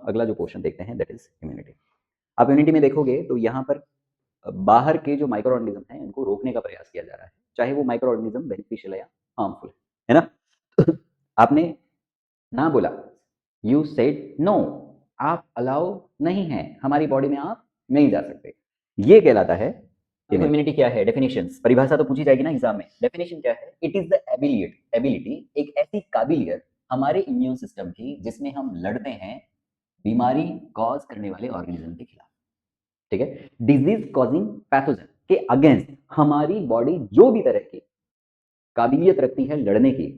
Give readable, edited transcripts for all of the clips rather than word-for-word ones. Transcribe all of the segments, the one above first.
अगला जो पोर्शन देखते हैं दैट इज इम्यूनिटी। आप इम्यूनिटी में देखोगे तो यहाँ पर बाहर के जो माइक्रो ऑर्गेनिज्म हैं इनको रोकने का प्रयास किया जा रहा है, चाहे वो माइक्रो ऑर्गेनिज्म बेनिफिशियल है या हार्मफुल है ना। आपने ना बोला, यू सेड नो, आप अलाउ नहीं है, हमारी बॉडी में आप नहीं जा सकते, ये कहलाता है इम्यूनिटी। क्या है डेफिनेशंस, परिभाषा तो पूछी जाएगी ना एग्जाम में। डेफिनेशन क्या है, इट इज द एबिलिटी, एक ऐसी काबिलियत हमारे इम्यून सिस्टम की जिसमें हम लड़ते हैं बीमारी कॉज करने वाले ऑर्गेनिज्म के खिलाफ, ठीक है, डिजीज कॉजिंग पैथोजन के अगेंस्ट हमारी बॉडी जो भी तरह की काबिलियत रखती है लड़ने की,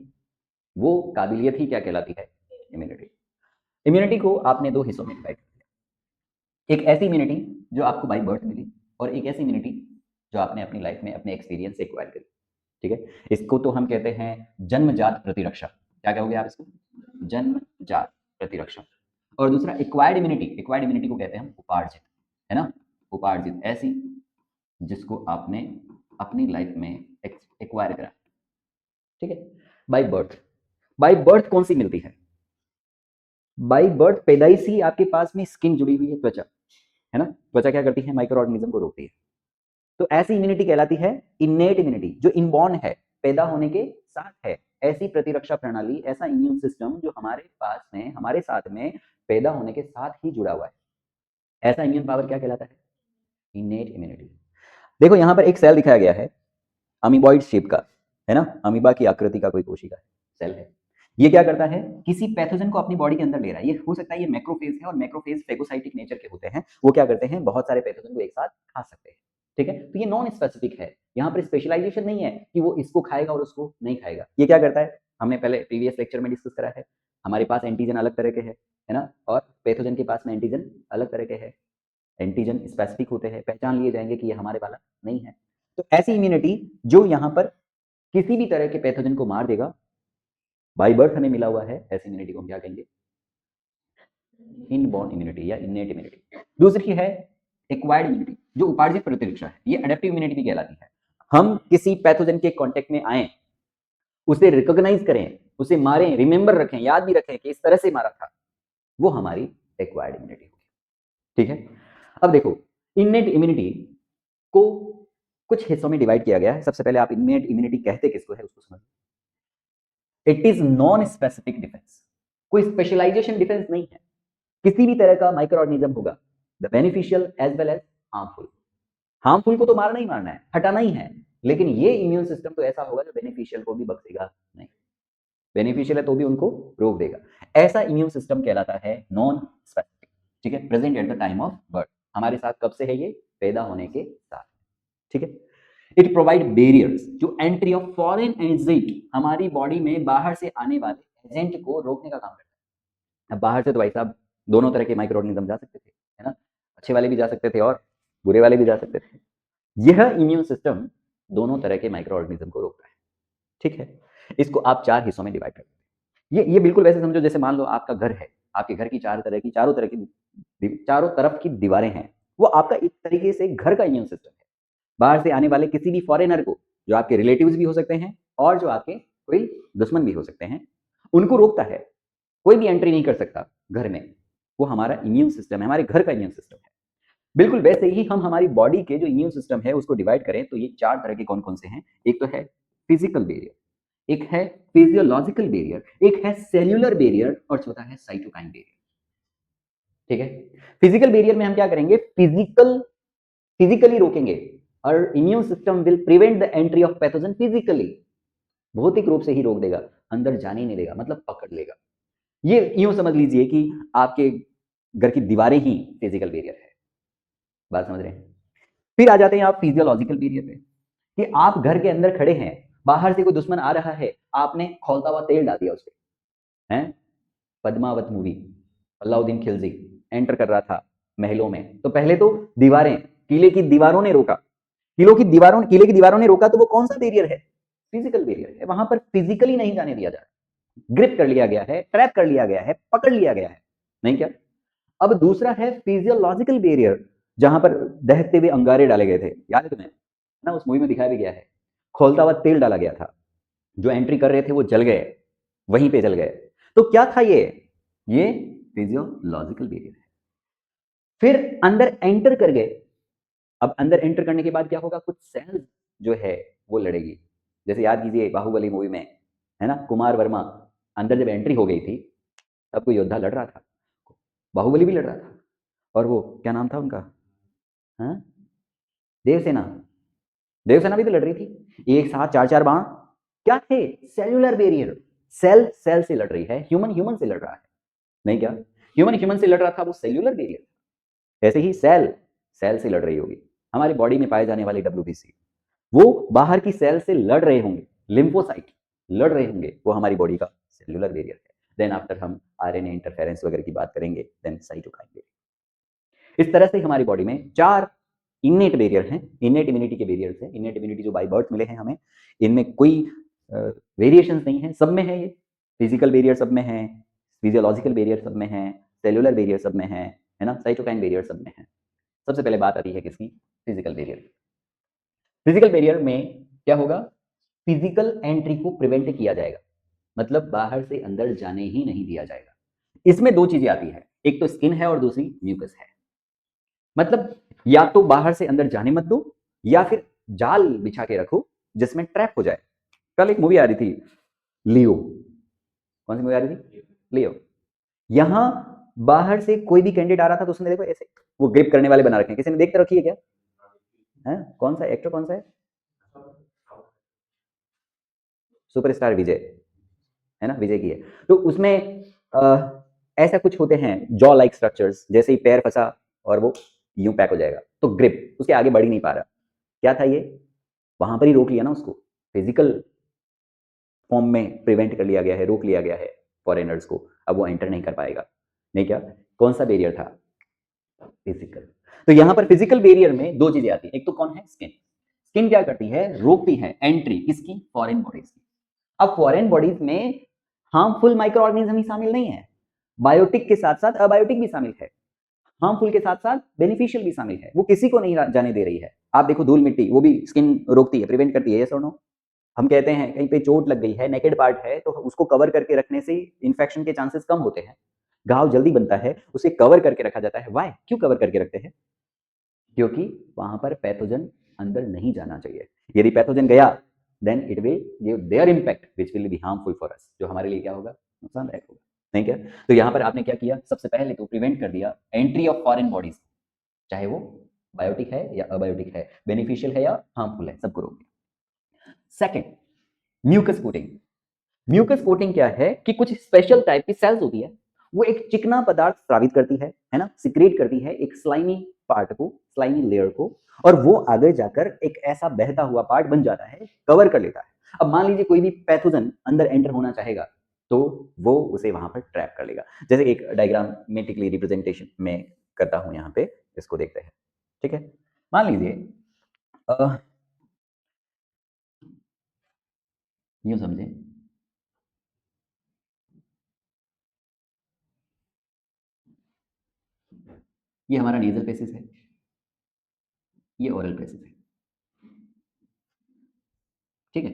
वो काबिलियत ही क्या कहलाती है, इम्यूनिटी। इम्यूनिटी को आपने दो हिस्सों में डिवाइड कर दिया, एक ऐसी इम्यूनिटी जो आपको बाय बर्थ मिली और एक ऐसी इम्यूनिटी जो आपने अपनी लाइफ में अपने एक्सपीरियंस से एक्वायर करी, ठीक है। इसको तो हम कहते हैं जन्मजात प्रतिरक्षा, क्या कहोगे आप इसको, जन्मजात प्रतिरक्षा। और दूसरा एक्वायर्ड इम्यूनिटी, एक्वायर्ड इम्यूनिटी को कहते हैं हम उपार्जित, है ना, उपार्जित, ऐसी जिसको आपने अपनी लाइफ में एक्वायर करा, ठीक है, बाय बर्थ। बाय बर्थ कौन सी मिलती है, बाय बर्थ पैदाइश ही आपके पास में स्किन जुड़ी हुई है, त्वचा, है ना, त्वचा क्या करती है, माइक्रो ऑर्गेनिज्म को रोकती है। तो ऐसी इम्यूनिटी कहलाती है इनेट इम्यूनिटी, जो इनबॉर्न है, पैदा होने के साथ है, ऐसी प्रतिरक्षा प्रणाली, ऐसा इम्यून सिस्टम जो हमारे पास में, हमारे साथ में पैदा होने के साथ ही जुड़ा हुआ है, ऐसा इम्यून पावर क्या कहलाता है, इनेट इम्यूनिटी। देखो यहाँ पर एक सेल दिखाया गया है अमीबॉइड शेप का, है ना, अमीबा की आकृति का कोई कोशिका है, सेल है। ये क्या करता है, किसी पैथोजन को अपनी बॉडी के अंदर ले रहा है, ये हो सकता है ये मैक्रोफेज है, और मैक्रोफेज फेगोसाइटिक नेचर के होते हैं, वो क्या करते हैं, बहुत सारे पैथोजन को एक साथ खा सकते हैं, ठीक है। तो ये नॉन स्पेसिफिक है, यहाँ पर स्पेशलाइजेशन नहीं है कि वो इसको खाएगा और उसको नहीं खाएगा। ये क्या करता है, हमने पहले प्रीवियस लेक्चर में डिस्कस करा है, हमारे पास एंटीजन अलग तरह के है ना, और पैथोजन के पास में एंटीजन अलग तरह के है, एंटीजन स्पेसिफिक होते हैं, पहचान लिए जाएंगे कि ये हमारे वाला नहीं है। तो ऐसी इम्यूनिटी जो यहाँ पर किसी भी तरह के पैथोजन को मार देगा, बाय बर्थ हमें मिला हुआ है, ऐसी इम्यूनिटी को हम क्या कहेंगे, इनबॉर्न इम्यूनिटी या इनेट इम्यूनिटी। दूसरी है एक्वायर्ड इम्यूनिटी, जो उपार्जित प्रतिरक्षा है, ये एडेप्टिव इम्यूनिटी भी कहलाती है। हम किसी पैथोजन के कांटेक्ट में आए, उसे रिकॉग्नाइज करें, उसे मारें, रिमेंबर रखें, याद भी रखें कि इस तरह से मारा था, वो हमारी एक्वायर्ड इम्यूनिटी होगी, ठीक है। अब देखो इनेट इम्यूनिटी को कुछ हिस्सों में डिवाइड किया गया है। सबसे पहले आप इनेट इम्यूनिटी कहते किसको है उसको समझ, it is non specific defence, कोई स्पेशलाइजेशन डिफेंस नहीं है, किसी भी तरह का माइक्रो ऑर्गेनिज्म होगा, the beneficial as well as harmful. Harmful को तो मारना ही मारना है, हटाना ही है, लेकिन ये इम्यून सिस्टम तो ऐसा होगा जो बेनिफिशियल को भी बख्शेगा नहीं, बेनिफिशियल है तो भी उनको रोक देगा, ऐसा इम्यून सिस्टम कहलाता है नॉन स्पेसिफिक, ठीक है। Present at the time of birth, हमारे साथ कब से है ये, पैदा होने के साथ, ठीक है। It provide barriers to entry of foreign agent, हमारी बॉडी में बाहर से आने वाले एजेंट को रोकने का काम करता है। अब बाहर से तो भाई साहब दोनों तरह के माइक्रो ऑर्गेनिज्म जा सकते थे, है ना, अच्छे वाले भी जा सकते थे और बुरे वाले भी जा सकते थे, यह इम्यून सिस्टम दोनों तरह के माइक्रो ऑर्गेनिज्म को रोकता है, ठीक है। इसको आप चार हिस्सों में डिवाइड कर सकते हैं। ये बिल्कुल वैसे समझो जैसे मान लो आपका घर है, आपके घर की चारों तरफ की दीवारें हैं, वो आपका एक तरीके से घर का इम्यून सिस्टम है। बाहर से आने वाले किसी भी फॉरेनर को, जो आपके रिलेटिव्स भी हो सकते हैं और जो आपके कोई दुश्मन भी हो सकते हैं, उनको रोकता है, कोई भी एंट्री नहीं कर सकता घर में, वो हमारा इम्यून सिस्टम है, हमारे घर का इम्यून सिस्टम है। बिल्कुल वैसे ही हम हमारी बॉडी के जो इम्यून सिस्टम है उसको डिवाइड करें तो ये चार तरह के कौन कौन से हैं, एक तो है फिजिकल बैरियर, एक है फिजियोलॉजिकल बैरियर, एक है सेल्यूलर बैरियर और चौथा है साइटोकाइन बैरियर, ठीक है। फिजिकल बैरियर में हम क्या करेंगे, फिजिकली रोकेंगे, और immune system will prevent the entry of pathogen physically, भौतिक रूप से ही रोक देगा, अंदर जाने नहीं देगा, मतलब पकड़ लेगा। ये यूं समझ लीजिए कि आपके घर की दीवारें ही फिजिकल बैरियर है, बात समझ रहे हैं। फिर आ जाते हैं आप फिजियोलॉजिकल बैरियर पे, कि आप घर के अंदर खड़े हैं, बाहर से कोई दुश्मन आ रहा है, आपने खौलता हुआ तेल डाल दिया उस पर, है, पद्मावत मूवी, अलाउद्दीन खिलजी एंटर कर रहा था महलों में, तो पहले तो दीवारें, किले की दीवारों ने रोका, किले की दीवारों ने रोका, तो वो कौन सा बैरियर है, फिजिकल बैरियर है, वहां पर फिजिकली नहीं जाने दिया जा रहा, ग्रिप कर लिया गया है, ट्रैप कर लिया गया है, पकड़ लिया गया है, नहीं क्या। अब दूसरा है फिजियोलॉजिकल बैरियर, जहां पर दहकते हुए अंगारे डाले गए थे, याद है तुम्हें ना, उस मूवी में दिखाया भी गया है, खोलता हुआ तेल डाला गया था, जो एंट्री कर रहे थे वो जल गए, वहीं पे जल गए। तो क्या था ये फिजियोलॉजिकल बैरियर है। फिर अंदर एंटर कर गए। अब अंदर एंटर करने के बाद क्या होगा, कुछ सेल्स जो है वो लड़ेगी। जैसे याद कीजिए बाहुबली मूवी में, है ना, कुमार वर्मा अंदर जब एंट्री हो गई थी तब कोई योद्धा लड़ रहा था, बाहुबली भी लड़ रहा था, और वो क्या नाम था उनका, हाँ, देवसेना, देवसेना भी तो लड़ रही थी। एक साथ चार चार बाण क्या थे, सेल्यूलर बैरियर, सेल सेल से लड़ रही है, ह्यूमन ह्यूमन से लड़ रहा है, नहीं क्या, ह्यूमन ह्यूमन से लड़ रहा था, वो सेल्यूलर बैरियर। ऐसे ही सेल सेल से लड़ रही होगी। हमारी बॉडी में पाए जाने वाले WBC वो बाहर की सेल से लड़ रहे होंगे, लिम्फोसाइट लड़ रहे होंगे, वो हमारी बॉडी का सेल्यूलर बैरियर है। देन आफ्टर हम RNA इंटरफेरेंस वगैरह की बात करेंगे, देन साइटोकाइन बैरियर। इस तरह से हमारी बॉडी में 4 इनेट बैरियर हैं, इनेट इम्यूनिटी के बैरियर्स हैं। इनेट इम्यूनिटी जो बाय बर्थ मिले हैं हमें, इनमें कोई वेरिएशंस नहीं है, सब में है ये। फिजिकल बैरियर सब में है, फिजियोलॉजिकल बैरियर सब में है, सेल्यूलर बैरियर सब में है ना, साइटोकाइन बैरियर सब में है। सबसे पहले बात आती है किसकी, फिजिकल बैरियर। फिजिकल बैरियर में क्या होगा, फिजिकल एंट्री को प्रिवेंट किया जाएगा, मतलब बाहर से अंदर जाने ही नहीं दिया जाएगा। इसमें 2 चीजें आती है, एक तो स्किन है और दूसरी म्यूकस है। मतलब या तो बाहर से अंदर जाने मत दो, या फिर जाल बिछा के रखो जिसमें ट्रैप हो जाए। कल एक मूवी आ रही थी लियो, कौन सी मूवी आ रही थी, लियो। यहां बाहर से कोई भी कैंडिडेट आ रहा था तो उसने देखो ऐसे वो ग्रिप करने वाले बना रखे हैं, किसी ने देख कर रखी है क्या, है कौन सा एक्टर, कौन सा है, सुपरस्टार विजय, है ना, विजय की है। तो उसमें ऐसा कुछ होते हैं जॉ लाइक स्ट्रक्चर्स, जैसे ही पैर फंसा और वो यूं पैक हो जाएगा, तो ग्रिप, उसके आगे बढ़ ही नहीं पा रहा। क्या था ये, वहां पर ही रोक लिया ना उसको, फिजिकल फॉर्म में प्रिवेंट कर लिया गया है, रोक लिया गया है फॉरेनर्स को, अब वो एंटर नहीं कर पाएगा। नहीं क्या, कौन सा बैरियर था, फिजिकल। तो यहां पर फिजिकल बैरियर में 2 चीजें आती है, एक तो कौन है, स्किन। स्किन क्या करती है, रोकती है एंट्री किसकी, फॉरेन बॉडीज की। अब फॉरेन बॉडीज में हार्मफुल माइक्रो ऑर्गेनिज्म ही शामिल नहीं है, बायोटिक के साथ साथ अबायोटिक भी शामिल है, हार्मफुल के साथ साथ बेनिफिशियल भी शामिल है, वो किसी को नहीं जाने दे रही है। आप देखो धूल मिट्टी, वो भी स्किन रोकती है, प्रिवेंट करती है, यस और नो। हम कहते हैं कहीं पे चोट लग गई है, नेकेड पार्ट है, तो उसको कवर करके रखने से इन्फेक्शन के चांसेस कम होते हैं, घाव जल्दी बनता है, उसे कवर करके रखा जाता है। वाई, क्यों कवर करके रखते हैं, क्योंकि वहां पर पैथोजन अंदर नहीं जाना चाहिए। यदि पैथोजन गया then it will give their impact which will be harmful for us, जो हमारे लिए क्या होगा, नुकसानदायक होगा, नहीं क्या। तो यहां पर आपने क्या किया, सबसे पहले तो प्रिवेंट कर दिया एंट्री ऑफ फॉरेन बॉडीज, चाहे वो बायोटिक है या अबायोटिक है, बेनिफिशियल है या हार्मफुल है, सबको रोक दिया। Second, mucus coating. Mucus coating क्या है कि कुछ स्पेशल टाइप की सेल्स होती है, वो एक चिकना पदार्थ स्रावित करती है ना, सिक्रेट करती है एक स्लाइमी पार्ट को, स्लाइमी लेयर को, और वो आगे जाकर एक ऐसा बहता हुआ पार्ट बन जाता है, कवर कर लेता है। अब मान लीजिए कोई भी पैथोजन अंदर एंटर होना चाहेगा तो वो उसे वहां पर ट्रैप कर लेगा। जैसे एक डायग्रामेटिकली रिप्रेजेंटेशन में करता हूं, यहाँ पे इसको देखते हैं, ठीक है। मान लीजिए यूं समझे, ये हमारा नेजल पेसिस है, ये ओरल पेसिस है, ठीक है।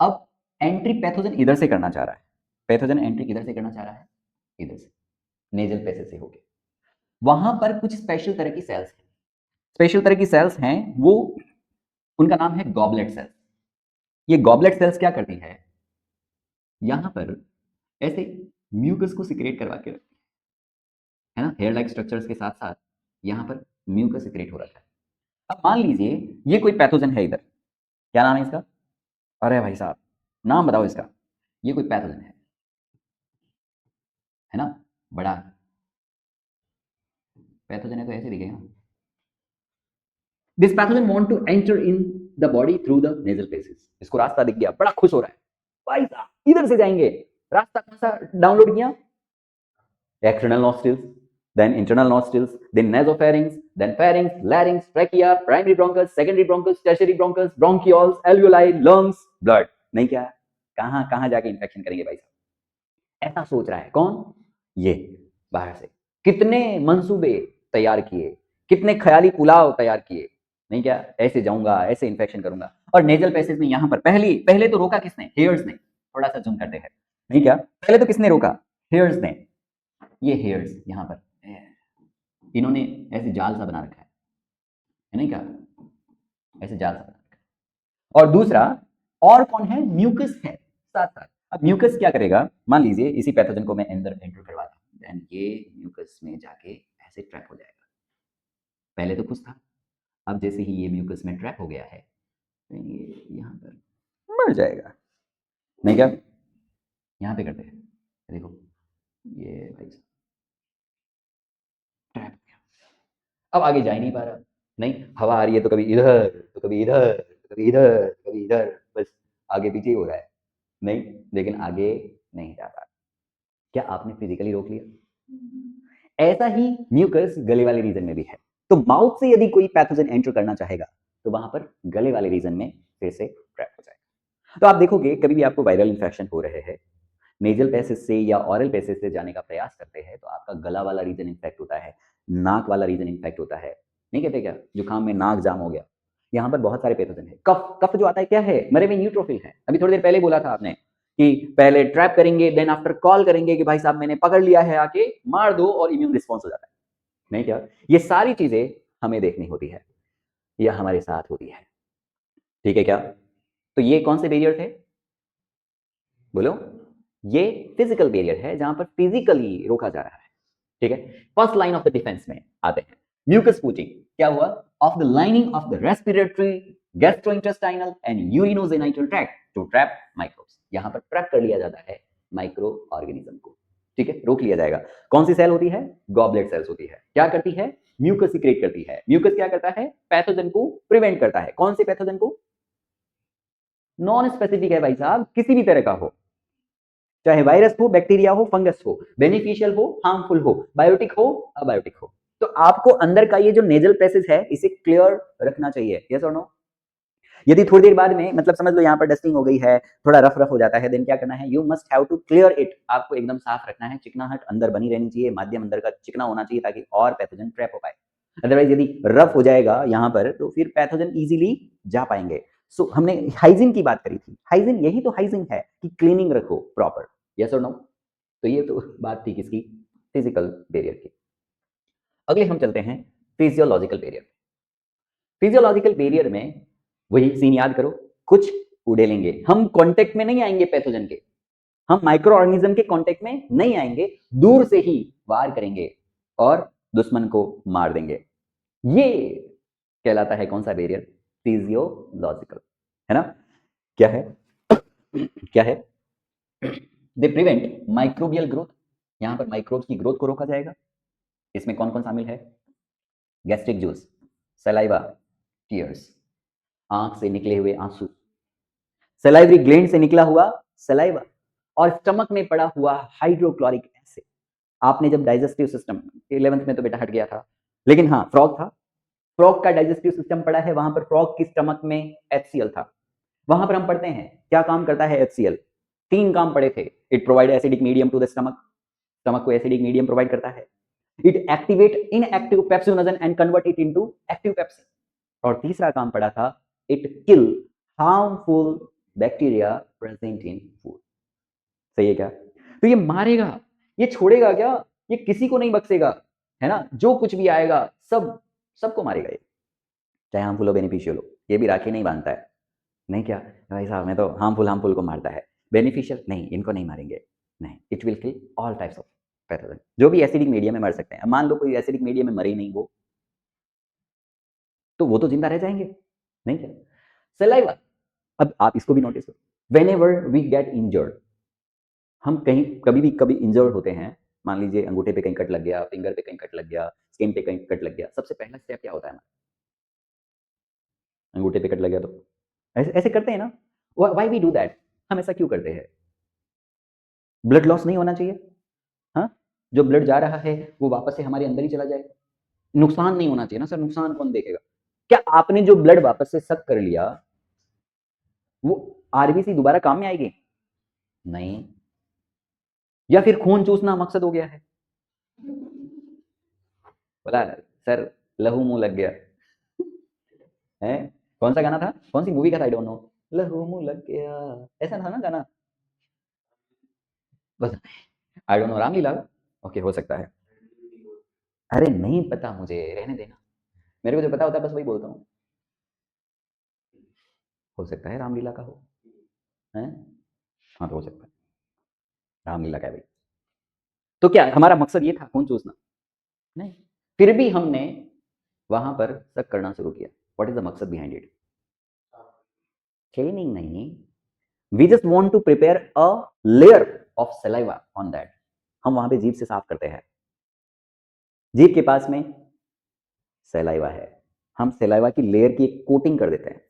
अब एंट्री पैथोजन इधर से करना चाह रहा है, पैथोजन एंट्री किधर से करना चाह रहा है, इधर से, नेजल पैसेज से होके। वहां पर कुछ स्पेशल तरह की सेल्स हैं, स्पेशल तरह की सेल्स हैं, वो उनका नाम है गॉबलेट सेल्स। ये गॉबलेट सेल्स क्या करती है, यहां पर ऐसे म्यूकस को सिक्रेट करवा के रखती है ना, हेयर लाइक स्ट्रक्चर्स के साथ साथ यहां पर म्यूकस सिक्रेट हो रहा है। अब मान लीजिए ये कोई पैथोजन है इधर, क्या नाम है इसका, अरे भाई साहब नाम बताओ इसका, ये कोई पैथोजन है ना, बड़ा पैथोजन है तो ऐसे दिखेगा। This pathogen want to enter in the body through the nasal passage. इसको रास्ता दिख गया, बड़ा खुश हो रहा है, भाई साहब इधर से जाएंगे। रास्ता कौन सा डाउनलोड किया, external nostrils, then internal nostrils, then nasopharynx, then pharynx, larynx, trachea, primary bronchus, secondary bronchus, tertiary bronchus, bronchioles, alveoli, lungs, blood। नहीं क्या, कहां कहां जाके इंफेक्शन करेंगे भाई साहब, ऐसा सोच रहा है कौन, ये बाहर से कितने मंसूबे तैयार किए, कितने ख्याली पुलाव तैयार किए, नहीं क्या, ऐसे जाऊंगा, ऐसे इंफेक्शन करूंगा। और नेजल पैसेज में यहां पर पहले पहले तो रोका किसने, हेयर्स ने, थोड़ा सा जूम करते हैं, नहीं क्या, पहले तो किसने रोका, हेयर्स ने, ये हेयर्स यहाँ पर इन्होंने ऐसे जाल सा बना रखा है नहीं क्या, ऐसे जाल सा बना रखा है। और दूसरा और कौन है, म्यूकस है साथ साथ। अब म्यूकस क्या करेगा, मान लीजिए इसी पैथोजन को मैं अंदर एंटर करवाता हूँ, देन ये म्यूकस में जाके ऐसे ट्रैप हो जाएगा। पहले तो कुछ था, अब जैसे ही ये म्यूकस में ट्रैप हो गया है तो ये यहाँ पर मर जाएगा नहीं क्या। यहाँ पे करते हैं, देखो ये भाई ट्रैप हो गया, अब आगे जा ही नहीं पा रहा। नहीं, हवा आ रही है तो कभी इधर तो कभी इधर तो कभी इधर तो कभी इधर, बस आगे पीछे ही हो रहा है। नहीं, लेकिन आगे नहीं जा पा। क्या आपने फिजिकली रोक लिया? ऐसा ही म्यूकस गले वाले रीजन में भी है। तो माउथ से यदि कोई पैथोजन एंटर करना चाहेगा तो वहां पर गले वाले रीजन में फिर से ट्रैप हो जाएगा। तो आप देखोगे कभी भी आपको वायरल इंफेक्शन हो रहे हैं, नेजल पैसेज से या ऑरल पैसेज से जाने का प्रयास करते हैं तो आपका गला वाला रीजन इन्फेक्ट होता है, नाक वाला रीजन इन्फेक्ट होता है। नहीं कहते क्या, जुकाम में नाक जाम हो गया, यहाँ पर बहुत सारे पैथोजन है। कफ, कफ जो आता है क्या है, मरे हुए न्यूट्रोफिल है। अभी थोड़ी देर पहले बोला था आपने कि पहले ट्रैप करेंगे देन आफ्टर कॉल करेंगे कि भाई साहब मैंने पकड़ लिया है, आके मार दो और इम्यून रिस्पॉन्स हो जाता है। नहीं क्या, ये सारी चीजें हमें देखनी होती है या हमारे साथ होती है, ठीक है क्या। तो ये कौन से बैरियर थे, बोलो। ये फिजिकल बैरियर है जहां पर फिजिकली रोका जा रहा है, ठीक है। First line of the defence में आते हैं, म्यूकस पूचिंग क्या हुआ, of the lining of the respiratory, gastrointestinal and urinogenital tract to trap microbes. यहां पर ट्रैप कर लिया जाता है माइक्रो ऑर्गेनिज्म को, ठीक है, रोक लिया जाएगा। कौन सी सेल होती है, गॉबलेट सेल्स होती है। क्या करती है, म्यूकस सीक्रेट करती है। म्यूकस क्या करता है, पैथोजन को प्रिवेंट करता है। कौन से पैथोजन को, नॉन स्पेसिफिक है भाई साहब, किसी भी तरह का हो, चाहे वायरस हो, बैक्टीरिया हो, फंगस हो, बेनिफिशियल हो, हार्मफुल हो, बायोटिक हो, अबायोटिक हो। तो आपको अंदर का ये जो नेजल पैसेज है इसे क्लियर रखना चाहिए, यस और नो। यदि थोड़ी देर बाद में मतलब समझ लो यहाँ पर डस्टिंग हो गई है, थोड़ा रफ रफ हो जाता है, देन क्या करना है, you must have to clear it. आपको एकदम साफ रखना है, चिकनाहट अंदर बनी रहनी चाहिए, माध्यम अंदर का चिकना होना चाहिए ताकि और पैथोजन ट्रैप हो पाए। अदरवाइज यदि रफ हो जाएगा यहाँ पर तो फिर पैथोजन इजीली जा पाएंगे। सो हमने हाइजीन की बात करी थी, हाइजीन यही तो हाइजीन है कि क्लीनिंग रखो प्रॉपर, यस और नो। तो ये तो बात थी किसकी, फिजिकल बैरियर की। अगले हम चलते हैं फिजियोलॉजिकल बैरियर। फिजियोलॉजिकल बैरियर में वही सीन याद करो, कुछ उड़ेलेंगे, हम कांटेक्ट में नहीं आएंगे पैथोजन के, हम माइक्रो ऑर्गेनिज्म के कांटेक्ट में नहीं आएंगे, दूर से ही वार करेंगे और दुश्मन को मार देंगे। ये कहलाता है कौन सा बैरियर, फिजियोलॉजिकल, है ना। क्या है, क्या है, दे प्रिवेंट माइक्रोबियल ग्रोथ। यहां पर माइक्रोब्स की ग्रोथ को रोका जाएगा। इसमें कौन कौन शामिल है, गैस्ट्रिक जूस, सलाइवा, टीयर्स, आंख से निकले हुए आंसू, सलाइवरी ग्लैंड से निकला हुआ सलाइवा, और स्टमक में पड़ा हुआ हाइड्रोक्लोरिक एसिड। आपने जब डाइजेस्टिव सिस्टम 11th में तो बेटा हट गया था, लेकिन हाँ फ्रॉग था, फ्रॉग का डाइजेस्टिव सिस्टम पड़ा है, वहां पर फ्रॉग की स्टमक में HCl था। वहां पर हम पढ़ते हैं क्या काम करता है HCl, तीन काम पड़े थे। It provide acidic medium to the stomach, stomach को एसिडिक मीडियम प्रोवाइड करता है। It activate inactive pepsinogen and convert it into active pepsin. और तीसरा काम पड़ा था, it kill harmful bacteria present in food. सही है क्या, तो ये मारेगा, ये छोड़ेगा क्या, ये किसी को नहीं बख्शेगा, है ना, जो कुछ भी आएगा सब सबको मारेगा ये, चाहे हार्मफुल हो बेनिफिशियल हो। ये भी राखी नहीं बांधता है, नहीं क्या भाई साहब मैं तो हार्मफुल हार्मफुल को मारता है, बेनिफिशियल नहीं, इनको नहीं मारेंगे, नहीं, it will kill all types of pathogen, जो भी एसिडिक मीडियम में मर सकते हैं। मान लो कोई एसिडिक मीडियम में मरे ही नहीं वो, तो वो तो जिंदा रह जाएंगे, नहीं क्या। सलाइवा, अब आप इसको भी नोटिस करो, whenever we get injured, हम कहीं कभी भी कभी इंजर्ड होते हैं, मान लीजिए अंगूठे पे कहीं कट लग गया, फिंगर पे कहीं कट लग गया, स्किन पे कहीं कट लग गया, सबसे पहला स्टेप क्या होता है हमारा, अंगूठे पे कट लग गया तो ऐसे ऐसे करते हैं ना, व्हाई वी डू दैट, हम ऐसा क्यों करते हैं, ब्लड लॉस नहीं होना चाहिए, हाँ, जो ब्लड जा रहा है वो वापस से हमारे अंदर ही चला जाए, नुकसान नहीं होना चाहिए ना सर, नुकसान कौन देखेगा। क्या आपने जो ब्लड वापस से सक कर लिया वो आरबीसी दोबारा काम में आएगी, नहीं, या फिर खून चूसना मकसद हो गया है, बोला सर लहू मुंह लग गया है, कौन सा गाना था, कौन सी मूवी का था, आई डोंट नो, लहू मुंह लग गया, ऐसा था ना गाना, बस I don't know, Ramlila, okay हो सकता है। अरे नहीं पता मुझे, रहने देना, मेरे को जो पता होता है बस वही बोलता हूँ। हो सकता है रामलीला का हो, है, हाँ तो हो सकता है रामलीला का है भाई। तो क्या हमारा मकसद ये था खून चूसना? नहीं, फिर भी हमने वहां पर शक करना शुरू किया। व्हाट इज द मकसद बिहाइंड इट? क्लीनिंग नहीं, we just want to prepare a layer of saliva on that. हम वहां पे जीभ से साफ करते हैं, जीभ के पास में सलाइवा है, हम सलाइवा की लेयर की एक कोटिंग कर देते हैं,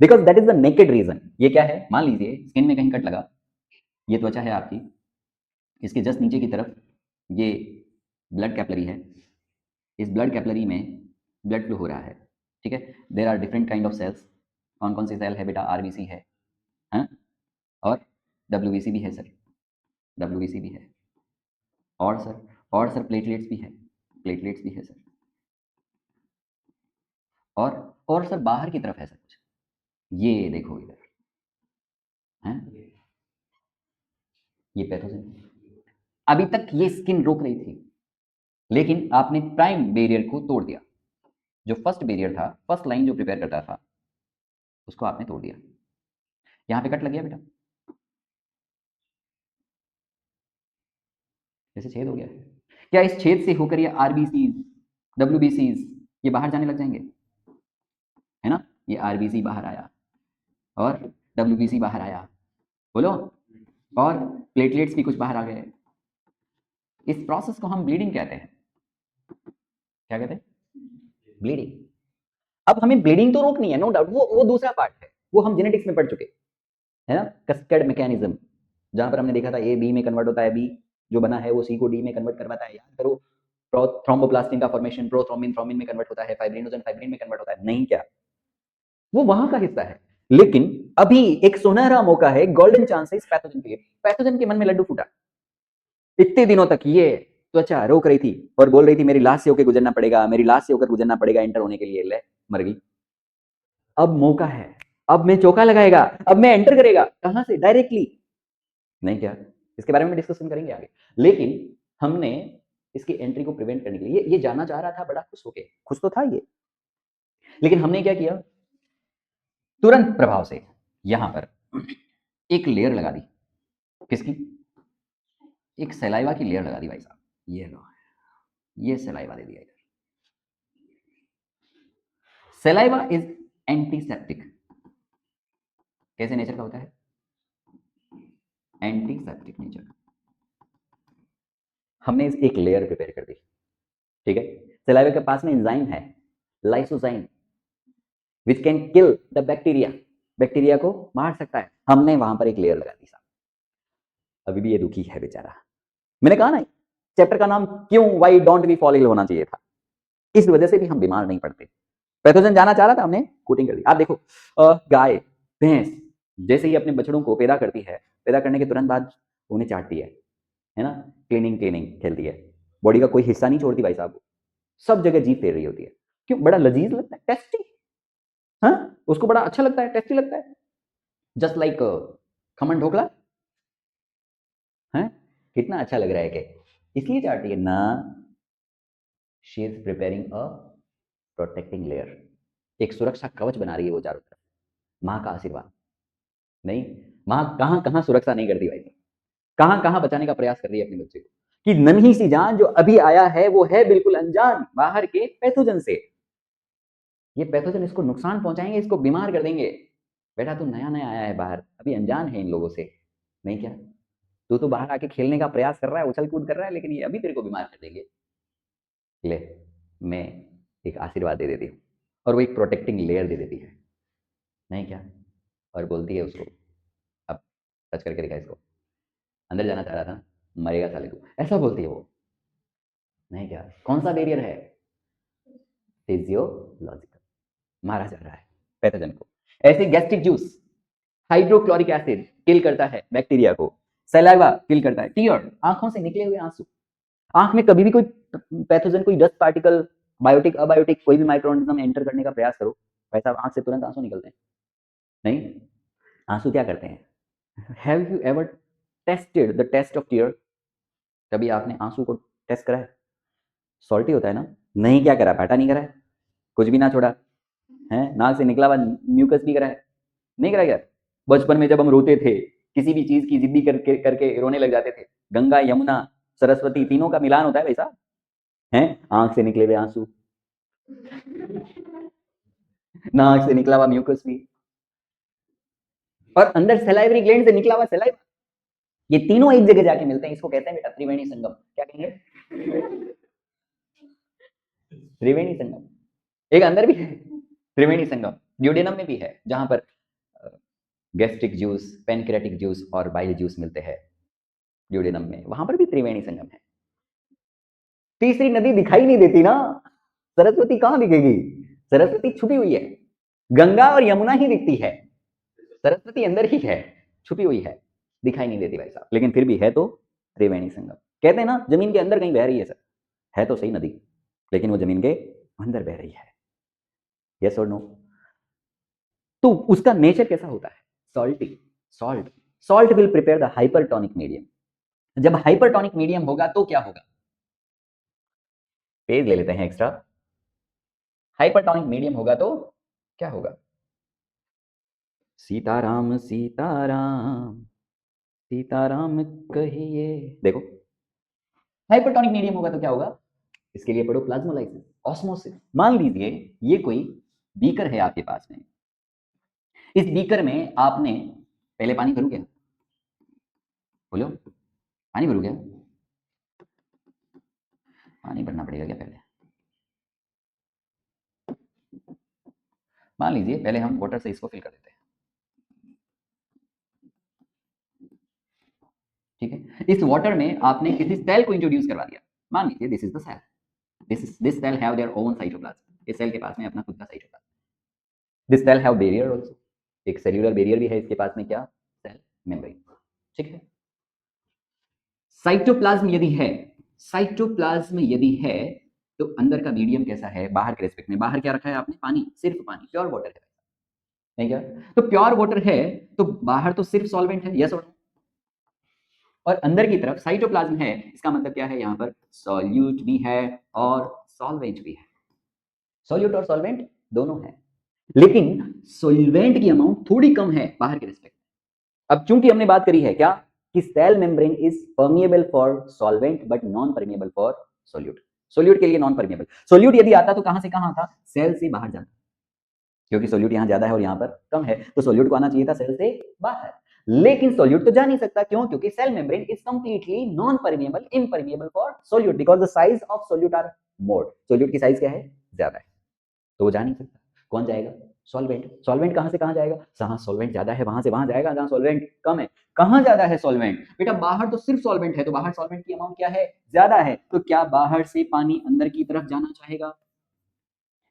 because that is the naked region. ये क्या है, मान लीजिए स्किन में कहीं कट लगा, ये त्वचा है आपकी, इसके जस्ट नीचे की तरफ ये ब्लड कैपलरी है, इस ब्लड कैपलरी में ब्लड फ्लो हो रहा है, ठीक है। There are different kind of cells. कौन कौन सी सेल है बेटा? आरबीसी है, हाँ? और डब्ल्यूबीसी भी है सर, डब्ल्यूबीसी भी है, और सर प्लेटलेट्स भी है, प्लेटलेट्स भी है सर, और सर बाहर की तरफ है सर कुछ, ये देखो इधर, हैं, ये पैथोजन। अभी तक ये स्किन रोक रही थी, लेकिन आपने प्राइम बैरियर को तोड़ दिया। जो फर्स्ट बैरियर था, फर्स्ट लाइन जो प्रिपेयर करता था, उसको आपने तोड़ दिया। यहाँ पे कट लग गया बेटा, जैसे छेद हो गया है, क्या इस छेद से होकर ये आरबीसी, डब्ल्यूबीसी ये बाहर जाने लग जाएंगे? है ना, ये आरबीसी बाहर आया और डब्ल्यूबीसी बाहर आया, बोलो, और प्लेटलेट्स भी कुछ बाहर आ गए। इस प्रोसेस को हम ब्लीडिंग कहते हैं। क्या कहते हैं? ब्लीडिंग। अब हमें ब्लीडिंग तो रोकनी है, नो डाउट, वो दूसरा पार्ट है, वो हम जेनेटिक्स में पढ़ चुके, है ना, कैस्केड मैकेनिज्म, जहां पर हमने देखा था ए बी में कन्वर्ट होता है, बी जो बना है वो सी को डी में कन्वर्ट करवाता है, याद करो। थ्रोम्बोप्लास्टिन का फॉर्मेशन प्रोथ्रोम्बिन थ्रोम्बिन में कन्वर्ट होता है, फाइब्रिनोजन फाइब्रिन में कन्वर्ट होता है, नहीं क्या? वो वहां का हिस्सा है। लेकिन अभी एक सुनहरा मौका है, गोल्डन चांस है इस पैथोजन के लिए। पैथोजन के मन में लड्डू फूटा, इतने दिनों तक ये त्वचा रोक रही थी और बोल रही थी मेरी लाश से होकर गुजरना पड़ेगा, मेरी लाश से होकर गुजरना पड़ेगा एंटर होने के लिए, ले मर गई। अब मौका है, अब मैं चौका लगाएगा, अब मैं एंटर करेगा, कहां से? डायरेक्टली, नहीं क्या? इसके बारे में डिस्कशन करेंगे आगे। लेकिन हमने इसकी एंट्री को प्रिवेंट करने के लिए ये जानना चाह रहा था, बड़ा खुश होके, खुश तो था ये, लेकिन हमने क्या किया, तुरंत प्रभाव से यहां पर एक लेयर लगा दी। किसकी? एक सलाइवा की लेयर लगा दी भाई साहब, ये लो, ये सलाइवा दे दिया इधर। Saliva is antiseptic. कैसे नेचर का होता है? Antiseptic nature. हमने एक लेयर प्रिपेयर कर दी, ठीक है। सलाइवा के पास में एंजाइम है, lysozyme, which can kill the bacteria, bacteria को मार सकता है। हमने वहां पर एक लेयर लगा दी साहब। अभी भी ये दुखी है बेचारा। मैंने कहा ना, चैप्टर का नाम क्यों, why don't we fall ill होना चाहिए था। इस वजह से भी हम बीमार नहीं पड़ते। पैथोजन जाना चाह रहा था, हमने कोटिंग कर दी। आप देखो, गाय भैंस जैसे ही अपने बछड़ों को पैदा करती है, पैदा करने के तुरंत बाद उन्हें चाटती है ना, क्लीनिंग क्लीनिंग खेलती है, बॉडी का कोई हिस्सा नहीं छोड़ती भाई साहब, सब जगह जीभ फेर रही होती है। क्यों? बड़ा लजीज लगता है, टेस्टी, हाँ, उसको बड़ा अच्छा लगता है, टेस्टी लगता है, जस्ट लाइक खमन ढोकला, है, कितना अच्छा लग रहा है, कि इसलिए चाट रही है ना। She is preparing a protecting layer, एक सुरक्षा कवच बना रही है वो चारों तरफ। माँ का आशीर्वाद, नहीं, माँ कहां कहां सुरक्षा नहीं करती भाई, कहां कहां बचाने का प्रयास कर रही है अपने बच्चे को, कि नन्ही सी जान जो अभी आया है वो है बिल्कुल अनजान बाहर के पैथोजन से। ये पैथोजन इसको नुकसान पहुंचाएंगे, इसको बीमार कर देंगे। बेटा तू नया नया आया है बाहर, अभी अनजान है इन लोगों से, नहीं क्या? तू तो बाहर आके खेलने का प्रयास कर रहा है, उछल कूद कर रहा है, लेकिन ये अभी तेरे को बीमार कर देंगे। ले, मैं एक आशीर्वाद दे देती हूँ, और वो एक प्रोटेक्टिंग लेयर दे देती है, नहीं क्या? और बोलती है उसको, अब टच करके दिखा इसको, अंदर जाना चाह रहा था, मरेगा साले तू, ऐसा बोलती है वो, नहीं क्या? कौन सा बैरियर है? फिजियोलॉजिकल, मारा जा रहा है पैथोजन को। ऐसे गैस्ट्रिक जूस, हाइड्रोक्लोरिक एसिड किल करता है बैक्टीरिया को, सलाइवा किल करता है, टीयर, आंखों से निकले हुए आंसू। आंख में कभी भी कोई पैथोजन, कोई डस्ट पार्टिकल, बायोटिक अबायोटिक कोई भी माइक्रो ऑर्गेनिज्म एंटर करने का प्रयास करो, भाई साहब आंख से तुरंत आंसू निकलते हैं। नहीं, आंसू क्या करते हैं? Have you ever tasted the taste of tear? कभी आपने आंसू को टेस्ट करा है? सॉल्टी होता है ना? नहीं, क्या करा? पाटा नहीं करा है? कुछ भी ना छोड़ा है? नाक से निकला हुआ म्यूकस भी करा है? नहीं करा क्या? बचपन में जब हम रोते थे, किसी भी चीज की जिद्दी करके करके रोने लग जाते थे, गंगा यमुना सरस्वती तीनों का मिलान होता है वैसा है। आंख से निकले हुए आंसू, नाक से निकला हुआ म्यूकस भी, और अंदर सलाइवरी ग्लैंड से निकला हुआ सलाइवा, ये तीनों एक जगह जाके मिलते हैं। इसको कहते हैं बेटा त्रिवेणी संगम। क्या कहेंगे? त्रिवेणी संगम। एक अंदर भी है त्रिवेणी संगम, ड्यूडेनम में भी है, जहां पर गैस्ट्रिक जूस, पेनक्रेटिक जूस और बाइल जूस मिलते हैं ड्यूडेनम में, वहां पर भी त्रिवेणी संगम है। तीसरी नदी दिखाई नहीं देती ना, सरस्वती कहां दिखेगी? सरस्वती छुपी हुई है, गंगा और यमुना ही दिखती है, सरस्वती अंदर ही है, छुपी हुई है, दिखाई नहीं देती भाई साहब, लेकिन फिर भी है तो त्रिवेणी संगम। कहते हैं ना जमीन के अंदर कहीं बह रही है सर, है तो सही नदी, लेकिन वो जमीन के अंदर बह रही है। यस और नो? तो उसका नेचर कैसा होता है? Salty. Salt, salt will prepare the hypertonic medium. जब हाइपरटोनिक मीडियम होगा तो क्या होगा? पेज ले लेते हैं एक्स्ट्रा। हाइपरटोनिक मीडियम होगा तो क्या होगा? सीताराम सीताराम सीताराम कहिए। देखो, हाइपरटोनिक मीडियम होगा तो क्या होगा? इसके लिए पढ़ो प्लाज्मोलाइसिस, ऑस्मोसिस। मान लीजिए ये कोई बीकर है आपके पास में, इस बीकर में आपने, पहले पानी भरू क्या? बोलो, पानी भरू क्या? पानी भरना पड़ेगा क्या पहले? मान लीजिए पहले हम वाटर से इसको फिल कर देते हैं, ठीक है? इस वाटर में आपने किसी सेल को इंट्रोड्यूस करवा दिया। मान लीजिए this is the cell, this cell have their own cytoplasm. इस सेल के पास में अपना खुद का साइटोप्लाज्म। This cell have barrier also, एक सेल्यूलर बैरियर भी है इसके पास में, क्या? सेल मेम्ब्रेन, ठीक है? साइटोप्लाज्म यदि है, साइटोप्लाज्म यदि है, तो अंदर का मीडियम कैसा है? बाहर के रेस्पेक्ट में, बाहर क्या रखा है आपने? पानी, सिर्फ पानी, प्योर वाटर है, नहीं क्या? तो प्योर वाटर है तो बाहर तो सिर्फ सॉल्वेंट है, यस और नो? और अंदर की तरफ साइटोप्लाज्म है, इसका मतलब क्या है? यहाँ पर सॉल्यूट भी है और सॉल्वेंट भी है। सॉल्यूट और सॉल्वेंट दोनों है, लेकिन सॉल्वेंट की अमाउंट थोड़ी कम है बाहर के रेस्पेक्ट में। अब चूंकि हमने बात करी है क्या कि cell membrane is permeable for solvent but non permeable for solute. Solute के लिए नॉन परमिएबल। सॉल्यूट यदि आता तो कहां से कहां आता? सेल से बाहर जाता, क्योंकि सॉल्यूट यहां ज्यादा है और यहां पर कम है, तो सॉल्यूट को आना चाहिए था सेल से बाहर। लेकिन सॉल्यूट तो जा नहीं सकता, क्यों? क्योंकि cell membrane is completely non permeable, impermeable for solute, because the size of solute are more. Solute की साइज क्या है? ज्यादा है, तो वो जा नहीं सकता। कौन जाएगा? सॉल्वेंट। सॉल्वेंट कहां से कहां जाएगा? जहां सॉल्वेंट ज्यादा है वहां से वहां जाएगा, जहां सॉल्वेंट कम है। कहां ज्यादा है सॉल्वेंट? बेटा बाहर तो सिर्फ सॉल्वेंट है, तो बाहर सॉल्वेंट की अमाउंट क्या है? ज्यादा है, तो क्या बाहर से पानी अंदर की तरफ जाना चाहेगा?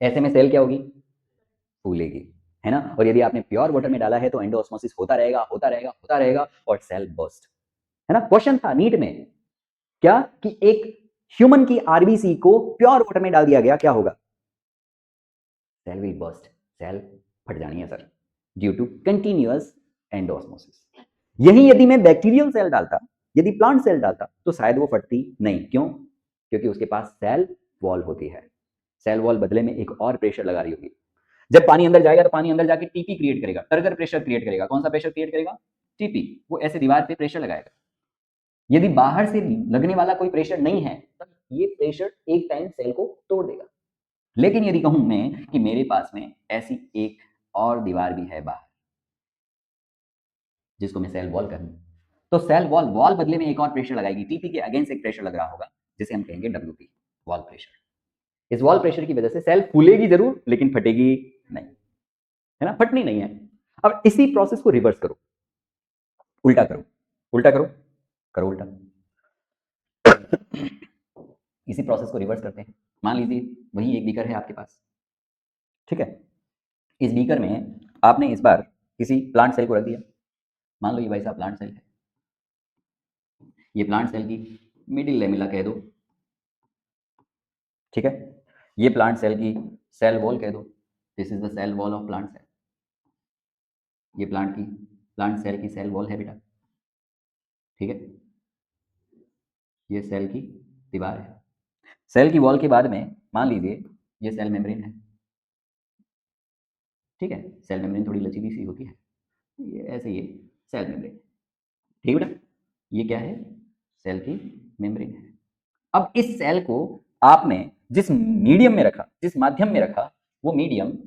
ऐसे में सेल क्या होगी? फूलेगी, है ना? और यदि आपने प्योर वाटर में डाला है तो एंडोऑस्मोसिस होता रहेगा, होता रहेगा, होता रहेगा, और सेल बर्स्ट, है ना? क्वेश्चन था नीट में क्या कि एक ह्यूमन की आरबीसी को प्योर वाटर में डाल दिया गया, क्या होगा? सेल विल बर्स्ट, सेल फट जानी है sir, due to continuous endosmosis. यही यदि मैं बैक्टीरियल सेल डालता, यदि प्लांट सेल डालता, तो शायद वो फटती नहीं। क्यों? क्योंकि उसके पास सेल वॉल होती है। सेल वॉल बदले में एक और प्रेशर लगा रही होगी। जब पानी अंदर जाएगा तो पानी अंदर जाके टीपी क्रिएट करेगा, टर्गर प्रेशर क्रिएट करेगा। कौन सा प्रेशर क्रिएट करेगा? टीपी। वो ऐसे दीवार पे प्रेशर लगाएगा। यदि बाहर से लगने वाला कोई प्रेशर नहीं है, तब ये प्रेशर एक टाइम सेल को तोड़ देगा। लेकिन यदि कहूं मैं कि मेरे पास में ऐसी एक और दीवार भी है बाहर, जिसको मैं सेल वॉल कहूं, तो सेल वॉल, वॉल बदले में एक और प्रेशर लगाएगी, टीपी के अगेंस्ट एक प्रेशर लग रहा होगा, जिसे हम कहेंगे डब्ल्यूपी, वॉल प्रेशर। इस वॉल प्रेशर की वजह से सेल फूलेगी जरूर, लेकिन फटेगी नहीं, है ना? फटनी नहीं है। अब इसी प्रोसेस को रिवर्स करो, उल्टा करो, उल्टा करो, करो उल्टा। इसी प्रोसेस को रिवर्स करते हैं। मान लीजिए वही एक बीकर है आपके पास, ठीक है? इस बीकर में आपने इस बार किसी प्लांट सेल को रख दिया। मान लो ये भाई साहब प्लांट सेल है, ये प्लांट सेल की मिडिल लेमिला कह दो, ठीक है? ये प्लांट सेल की सेल वॉल कह दो, this is the cell wall of plant cell. ये प्लांट सेल की सेल वॉल है बेटा, ठीक है? ये सेल की दीवार है। सेल की वॉल के बाद में मान लीजिए ये सेल मेम्ब्रेन है, ठीक है। सेल मेम्ब्रेन थोड़ी लचीली सी होती है, ये ऐसे ही सेल मेम्ब्रेन, ठीक है बेटा। ये क्या है? सेल की मेम्ब्रेन है। अब इस सेल को आपने जिस मीडियम में रखा, जिस माध्यम में रखा, वो मीडियम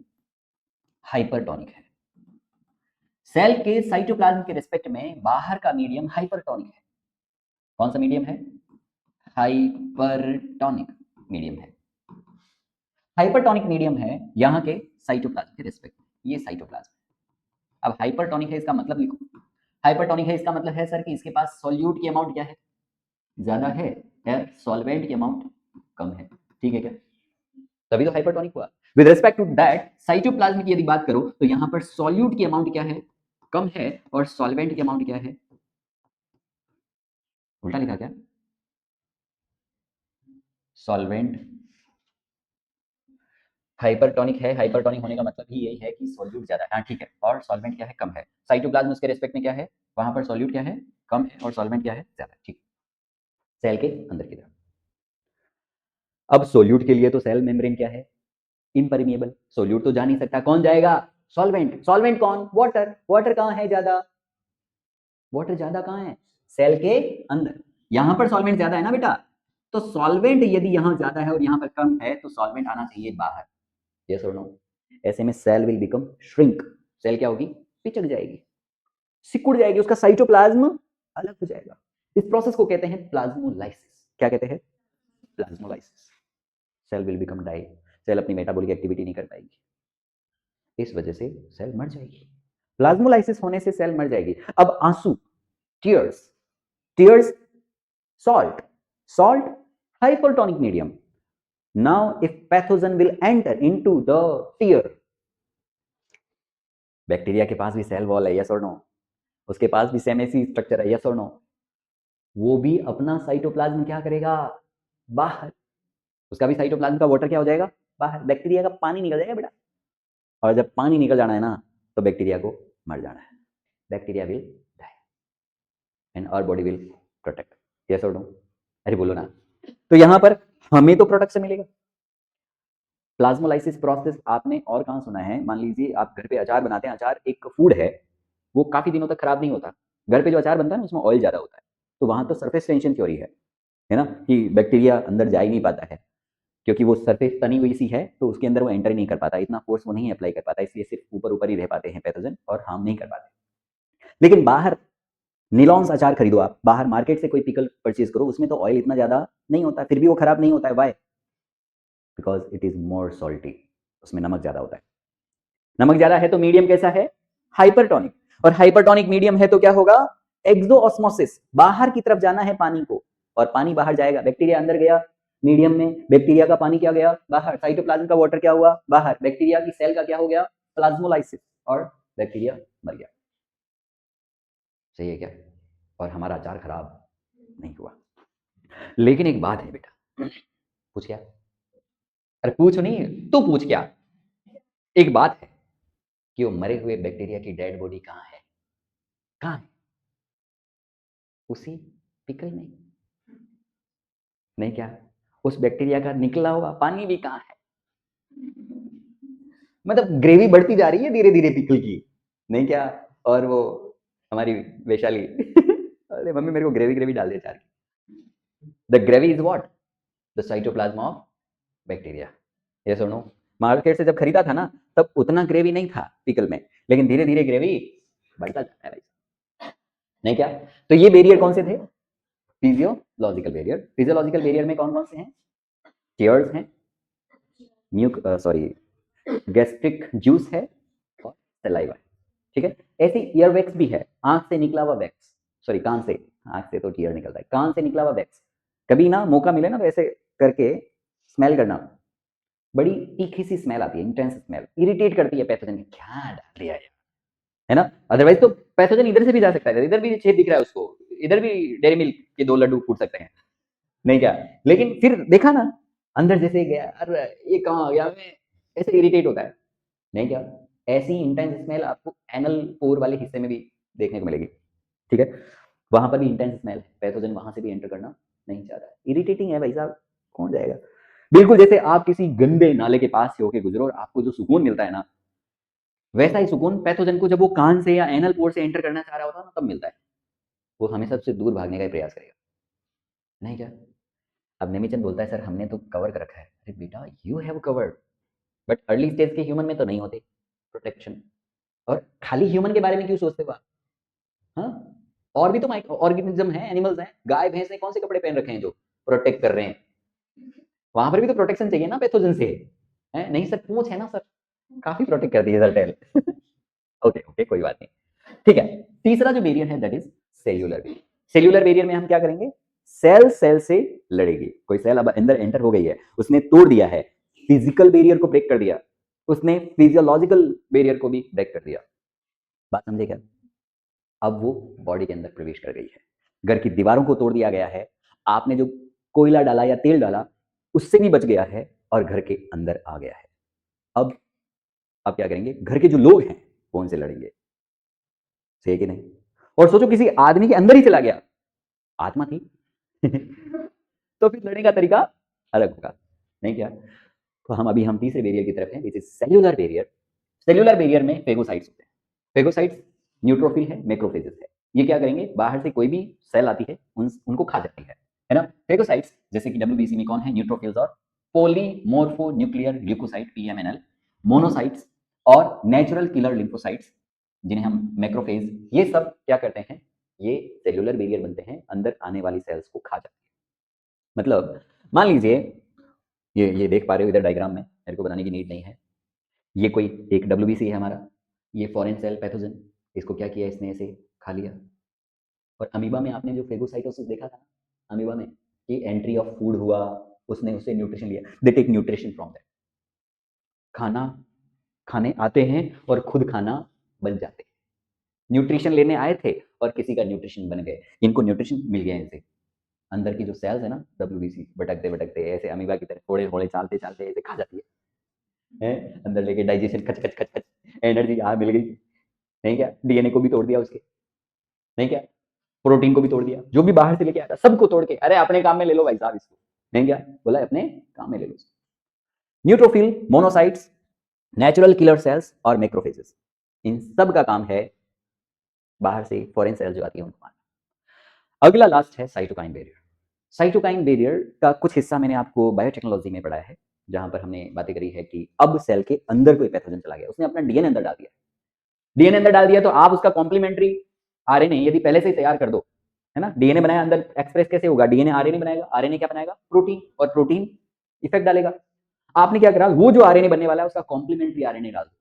हाइपरटोनिक है। सेल के साइटोप्लाज्म के रिस्पेक्ट में बाहर का मीडियम हाइपरटोनिक है। कौन सा मीडियम है? हाइपरटोनिक मीडियम है। हाइपरटोनिक मीडियम है यहाँ के साइटोप्लाज्म के रिस्पेक्ट में, ये साइटोप्लाज्म। अब हाइपरटोनिक है इसका मतलब लिखो। हाइपरटोनिक है इसका मतलब है सर कि इसके पास सॉल्यूट की अमाउंट क्या है? ज्यादा है, या सॉल्वेंट की अमाउंट कम है, ठीक है क्या? तभी तो हाइपरटोनिक हुआ। With respect to that cytoplasm की यदि बात करो तो यहाँ पर सॉल्यूट की अमाउंट क्या है? कम है, और सॉल्वेंट की अमाउंट क्या है? उल्टा लिखा क्या? सॉल्वेंट। हाइपरटोनिक है, हाइपरटोनिक होने का मतलब ही यही है कि सॉल्यूट ज्यादा है, हाँ ठीक है, और सॉल्वेंट क्या है? कम है। साइटोप्लाज्म उसके रिस्पेक्ट में क्या है? वहां पर सॉल्यूट क्या है? कम है, और सॉल्वेंट क्या है? ज्यादा, ठीक। सेल के अंदर की तरफ। अब सोल्यूट के लिए तो सेल मेम्ब्रेन क्या है? इम्परमिएबल। सोल्यूट तो जा नहीं सकता, कौन जाएगा? सॉल्वेंट। सॉल्वेंट कौन? वाटर। वाटर कहाँ है ज्यादा? वाटर ज्यादा कहाँ है? सेल के अंदर। यहां पर सॉल्वेंट ज्यादा है ना बेटा, तो सॉल्वेंट यदि यहां ज्यादा है और यहां पर कम है तो सॉल्वेंट आना चाहिए बाहर। यस और नो? ऐसे में cell will become shrink. Cell क्या होगी? पिचक जाएगी, सिकुड़ जाएगी, उसका साइटोप्लाज्म अलग हो जाएगा। इस प्रोसेस को कहते हैं प्लाज्मोलाइसिस। क्या कहते हैं? Plasmolysis. Cell will become die. Cell अपनी मेटाबॉलिक एक्टिविटी नहीं कर पाएगी, इस वजह से सेल मर जाएगी। प्लाज्मोलाइसिस होने से सेल मर जाएगी। अब आंसू, tears, tears salt, salt hypertonic medium. Now if pathogen will enter into the tear, bacteria के पास भी सेल वॉल है, यस और नो? उसके पास भी सेम ऐसी स्ट्रक्चर है, यस और नो? वो भी अपना साइटोप्लाज्म क्या करेगा? बाहर। उसका भी साइटोप्लाज्म का वाटर क्या हो जाएगा? बाहर। बैक्टीरिया का पानी निकल जाएगा बेटा, और जब पानी निकल जाना है ना तो बैक्टीरिया को मर जाना है। Bacteria will die and our body will protect, yes और नो? अरे बोलो ना। तो यहां पर हमें तो प्रोटेक्शन मिलेगा। प्लाज्मोलाइसिस प्रोसेस आपने और कहाँ सुना है? मान लीजिए आप घर पे अचार बनाते हैं, अचार एक फूड है, वो काफी दिनों तक खराब नहीं होता। घर पे जो अचार बनता है ना उसमें ऑयल ज्यादा होता है, तो वहां तो सरफेस टेंशन थ्योरी है ना, कि बैक्टीरिया अंदर जा ही नहीं पाता है, क्योंकि वो सरफेस तनी हुई सी है, तो उसके अंदर वो एंटर ही नहीं कर पाता, इतना फोर्स वो नहीं अप्लाई कर पाता, इसलिए सिर्फ ऊपर ऊपर ही रह पाते हैं पैथोजन और हार्म नहीं कर पाते। लेकिन बाहर निलॉन्स अचार खरीदो आप, बाहर मार्केट से कोई पिकल परचेज करो, उसमें तो ऑयल इतना ज्यादा नहीं होता, फिर भी वो खराब नहीं होता है। Why? Because it is more salty, उसमें नमक ज्यादा होता है। नमक ज्यादा है तो मीडियम कैसा है? हाइपरटोनिक। और हाइपरटोनिक मीडियम है तो क्या होगा? एक्सोऑस्मोसिस, बाहर की तरफ जाना है पानी को, और पानी बाहर जाएगा। बैक्टीरिया अंदर गया मीडियम में, बैक्टीरिया का पानी क्या गया? बाहर। साइटोप्लाज्म का वाटर क्या हुआ? बाहर। बैक्टीरिया की सेल का क्या हो गया? प्लाज्मोलाइसिस, और बैक्टीरिया मर गया। सही है क्या? और हमारा अचार खराब नहीं हुआ। लेकिन एक बात है बेटा, पूछ क्या? अरे पूछ नहीं, तू पूछ क्या? एक बात है कि वो मरे हुए बैक्टीरिया की डेड बॉडी कहाँ है? कहाँ है? उसी पिकल में। नहीं क्या? उस बैक्टीरिया का निकला हुआ पानी भी कहाँ है? मतलब ग्रेवी बढ़ती जा रही है धीरे धीरे पिकल की, नहीं क्या? और वो हमारी वैशाली अरे मम्मी मेरे को ग्रेवी ग्रेवी डाल दे चार। The gravy is what? The cytoplasm of bacteria. ये सुनो, मार्केट से जब खरीदा था ना तब उतना ग्रेवी नहीं था पिकल में, लेकिन धीरे धीरे ग्रेवी बढ़ता जाता है भाई, नहीं क्या? तो ये बैरियर कौन से थे? Physiological barrier. फिजियोलॉजिकल बैरियर में कौन कौन से हैं? टीयर्स हैं, म्यूक सॉरी गैस्ट्रिक जूस है, और सलाइवा है, ठीक है। ऐसे ईयर वैक्स भी है, आंख से निकला हुआ वैक्स, सॉरी कान से, आंख से तो टीयर निकलता है, कान से निकला हुआ वैक्स। कभी ना मौका मिले ना तो ऐसे करके स्मेल करना, बड़ी तीखी सी स्मेल आती है, इंटेंस स्मेल, इरिटेट करती है पैथोजन। क्या डाल दिया है ना? अदरवाइज तो पैथोजन इधर से भी जा सकता है, इधर भी छेद दिख रहा है उसको, इधर भी डेयरी मिल्क के 2 लड्डू फूट सकते हैं, नहीं क्या? लेकिन फिर देखा ना, अंदर जैसे गया, अरे ये कहाँ आ गया, मैं ऐसे इरिटेट होता है, नहीं क्या? ऐसी इंटेंस स्मेल आपको एनल पोर वाले हिस्से में भी देखने को मिलेगी, ठीक है। वहां पर भी इंटेंस स्मेल है, पैथोजन वहां से भी एंटर करना नहीं चाहता। इरिटेटिंग है भाई साहब, कौन जाएगा। बिल्कुल जैसे आप किसी गंदे नाले के पास से होके गुजरो और आपको जो सुकून मिलता है ना, वैसा ही सुकून पैथोजन को जब वो कान से या एनल पोर्ट से एंटर करना चाह रहा होता है ना, तब मिलता है। वो हमेशा सबसे दूर भागने का ही प्रयास करेगा, नहीं क्या। अब नेमीचंद बोलता है सर हमने तो कवर कर रखा है। अरे बेटा you have covered, but early stage के ह्यूमन में तो नहीं होते प्रोटेक्शन। और खाली ह्यूमन के बारे में क्यों सोचते हो आप? हाँ, और भी तो माइक्रो ऑर्गेनिज्म है, एनिमल्स हैं, गाय भैंस ने कौन से कपड़े पहन रखे हैं जो प्रोटेक्ट कर रहे हैं? वहां पर भी तो प्रोटेक्शन चाहिए ना पैथोजन से, है नहीं सर, पूछ है ना सर, काफी प्रोटेक्ट करती है सर टेल। ओके ओके कोई बात नहीं, ठीक है। तीसरा जो वेरिएंट है that is cellular variant. Cellular variant में हम क्या करेंगे, सेल सेल से लड़ेगी। कोई सेल अब अंदर एंटर हो गई है, उसने तोड़ दिया है, फिजिकल बैरियर को ब्रेक कर दिया, उसने फिजियोलॉजिकल बैरियर को भी ब्रेक कर दिया। बात समझे क्या? अब वो बॉडी के अंदर प्रवेश कर गई है, घर की दीवारों को तोड़ दिया गया है, आपने जो कोयला डाला या तेल डाला उससे भी बच गया है और घर के अंदर आ गया है। अब क्या करेंगे, घर के जो लोग हैं वो उनसे लड़ेंगे, सही है कि नहीं? और सोचो किसी आदमी के अंदर ही चला गया, आत्मा थी तो फिर लड़ने का तरीका अलग होगा, नहीं क्या। तो हम तीसरे बैरियर की तरफ हैं, which is cellular barrier. Cellular barrier में फेगोसाइट्स होते हैं। फेगोसाइट्स न्यूट्रोफिल है, मैक्रोफेजेस है। ये क्या करेंगे, बाहर से कोई भी सेल आती है उनको खा जाती है ना। फेगोसाइट्स जैसे कि डब्ल्यूबीसी में कौन है, न्यूट्रोफिल्स और पॉलीमोर्फो न्यूक्लियर ल्यूकोसाइट पीएमएनएल, मोनोसाइट्स और नेचुरल किलर लिम्फोसाइट्स जिन्हें हम मैक्रोफेज, ये सब क्या करते हैं, ये सेल्यूलर बैरियर बनते हैं, अंदर आने वाली सेल्स को खा जाते हैं। मतलब मान लीजिए ये देख पा रहे हो इधर डायग्राम में, मेरे को बनाने की नीड नहीं है। ये कोई एक डब्ल्यूबीसी है हमारा, ये फॉरेन सेल पैथोजन, इसको क्या किया इसने, ऐसे खा लिया। और अमीबा में आपने जो फेगोसाइटोसिस देखा था ना, अमीबा में कि एंट्री ऑफ फूड हुआ, उसने उससे न्यूट्रिशन लिया, they take nutrition from that. खाना खाने आते हैं और खुद खाना बन जाते हैं। न्यूट्रिशन लेने आए थे और किसी का न्यूट्रिशन बन गए, इनको न्यूट्रिशन मिल गया इनसे। अंदर की जो सेल्स है ना डब्ल्यूबीसी, भटकते भटकते ऐसे अमीबा की तरह थोड़े थोड़े चालते चालते ऐसे खा जाती है, अंदर लेके डाइजेशन खच खच खच खच, एनर्जी यहाँ मिल गई, नहीं क्या, डीएनए को भी तोड़ दिया उसके, नहीं क्या, प्रोटीन को भी तोड़ दिया, जो भी बाहर से लेके आया था सबको तोड़ के, अरे अपने काम में ले लो भाई साहब इसको, नहीं क्या बोला, अपने काम में ले लो। Neutrophil, monocytes, natural killer cells और मैक्रोफेजेस, इन सब का काम है बाहर से फॉरेन सेल्स जो आती है उनको मारना। अगला लास्ट है साइटोकाइन बैरियर। साइटोकाइन बैरियर का कुछ हिस्सा मैंने आपको बायोटेक्नोलॉजी में पढ़ाया है, जहां पर हमने बातें करी है कि अब सेल के अंदर कोई पैथोजन चला गया, उसने अपना डीएनए अंदर डाल दिया। डीएनए अंदर डाल दिया तो आप उसका कॉम्प्लीमेंट्री आरएनए यदि पहले से ही तैयार कर दो, है ना, डीएनए बनाया अंदर एक्सप्रेस कैसे होगा, डीएनए आरएनए बनाएगा, आरएनए क्या बनाएगा, प्रोटीन, और प्रोटीन इफेक्ट डालेगा। आपने क्या करा, वो जो आरएनए बनने वाला है उसका कॉम्प्लीमेंट्री आरएनए डाल दो,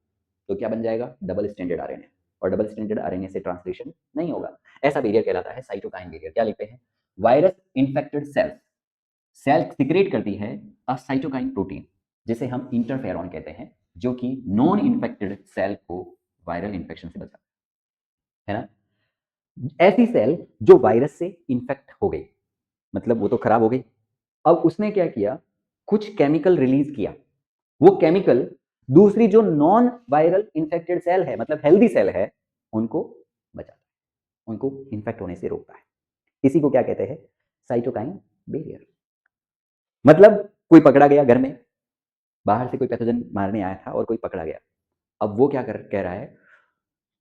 तो क्या बन जाएगा, डबल स्टैंडर्ड आरएनए। और डबल स्टैंडर्ड आरएनए से ट्रांसलेशन नहीं होगा, ऐसा बैरियर कहलाता है साइटोकाइन बैरियर। क्या लिखते हैं, virus infected cells, cell secrete करती है अ साइटोकाइन प्रोटीन जिसे हम इंटरफेरॉन कहते हैं, जो कि नॉन इन्फेक्टेड सेल को वायरल इन्फेक्शन से बचाता है ना। ऐसी सेल जो वायरस से इन्फेक्ट हो गई, मतलब वो तो खराब हो गई, अब उसने क्या किया, कुछ केमिकल रिलीज किया, वो केमिकल दूसरी जो नॉन वायरल इन्फेक्टेड सेल है, मतलब हेल्दी सेल है, उनको बचाता है, उनको इन्फेक्ट होने से रोकता है। इसी को क्या कहते हैं, साइटोकाइन बैरियर। मतलब कोई पकड़ा गया घर में, बाहर से कोई पैथोजन मारने आया था और कोई पकड़ा गया, अब वो क्या कह रहा है,